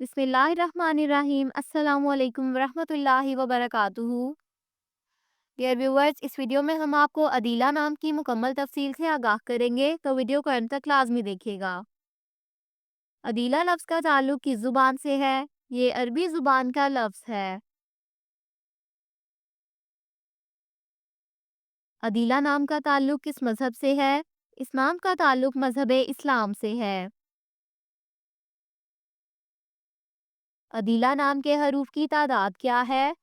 बिस्मिल्लाहिर्रहमानिर्रहीम अस्सलाम वालेकुम रहमतुल्लाहि व बरकातुहू। डियर व्यूअर्स, इस वीडियो में हम आपको अदीला नाम की मुकम्मल तफसील से आगाह करेंगे, तो वीडियो को अंत तक लाजमी देखिएगा। अदीला लफ्ज़ का ताल्लुक किस ज़ुबान से है? ये अरबी ज़ुबान का लफ्ज़ है। अदीला नाम का ताल्लुक किस मज़हब से है? इस नाम का ताल्लुक मज़हब इस्लाम से है। अदीला नाम के हरूफ की तादाद क्या है?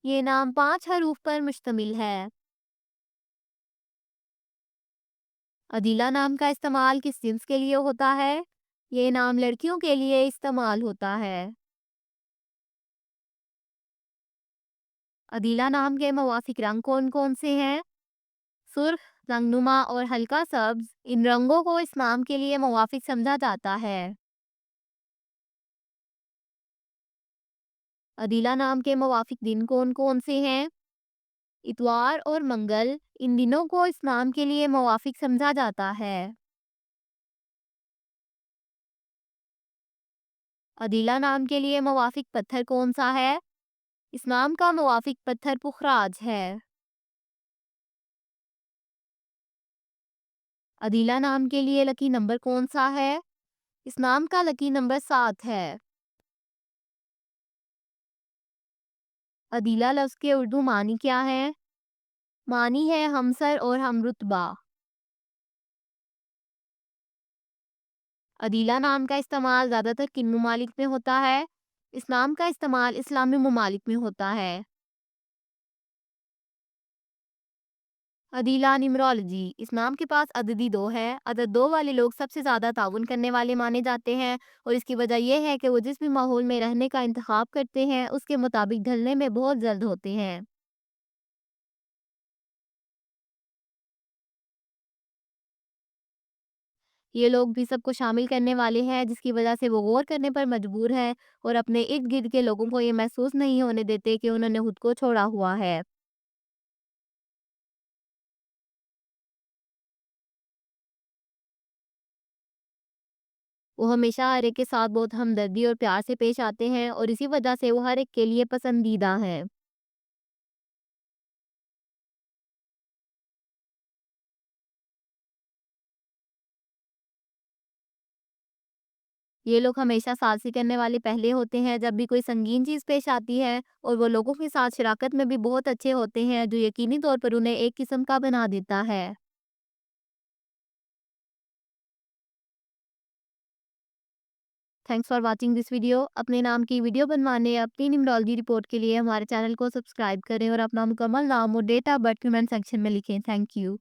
ये नाम 5 हरूफ पर मुश्तमिल है। अदीला नाम का इस्तेमाल किस जिन्स के लिए होता है? ये नाम लड़कियों के लिए इस्तेमाल होता है। अदीला नाम के मवाफिक रंग कौन कौन से हैं? सुर्ख, रंगनुमा और हल्का सब्ज, इन रंगों को इस नाम के लिए मवाफिक समझा जाता है। अदीला नाम के मवाफिक दिन कौन कौन से हैं? इतवार और मंगल, इन दिनों को इस नाम के लिए मवाफिक समझा जाता है। अदीला नाम के लिए मवाफिक पत्थर कौन सा है? इस नाम का मवाफिक पत्थर पुखराज है। अदीला नाम के लिए लकी नंबर कौन सा है? इस नाम का लकी नंबर 7 है। अदीला लफ्ज़ के उर्दू मानी क्या है? मानी है हमसर और हमरुतबा। अदीला नाम का इस्तेमाल ज़्यादातर किन ममालिक में होता है? इस नाम का इस्तेमाल इस्लामी ममालिक में होता है। अदीला न्यूमरोलॉजी, इस नाम के पास अददी 2 है। अदद 2 वाले लोग सबसे ज़्यादा ताउन करने वाले माने जाते हैं, और इसकी वजह यह है कि वो जिस भी माहौल में रहने का इंतखाब करते हैं, उसके मुताबिक ढलने में बहुत जल्द होते हैं। ये लोग भी सबको शामिल करने वाले हैं, जिसकी वजह से वो गौर करने पर मजबूर हैं और अपने इर्द-गिर्द के लोगों को ये महसूस नहीं होने देते कि उन्होंने खुद को छोड़ा हुआ है। वो हमेशा हर एक के साथ बहुत हमदर्दी और प्यार से पेश आते हैं, और इसी वजह से वो हर एक के लिए पसंदीदा हैं। ये लोग हमेशा सालसी करने वाले पहले होते हैं जब भी कोई संगीन चीज़ पेश आती है, और वो लोगों के साथ शराकत में भी बहुत अच्छे होते हैं, जो यकीनी तौर पर उन्हें एक किस्म का बना देता है। Thanks for watching this video. अपने नाम की वीडियो बनवाने या अपनी न्यूमरोलॉजी रिपोर्ट के लिए हमारे चैनल को सब्सक्राइब करें, और अपना मुकम्मल नाम और date of birth comment section में लिखें। Thank you.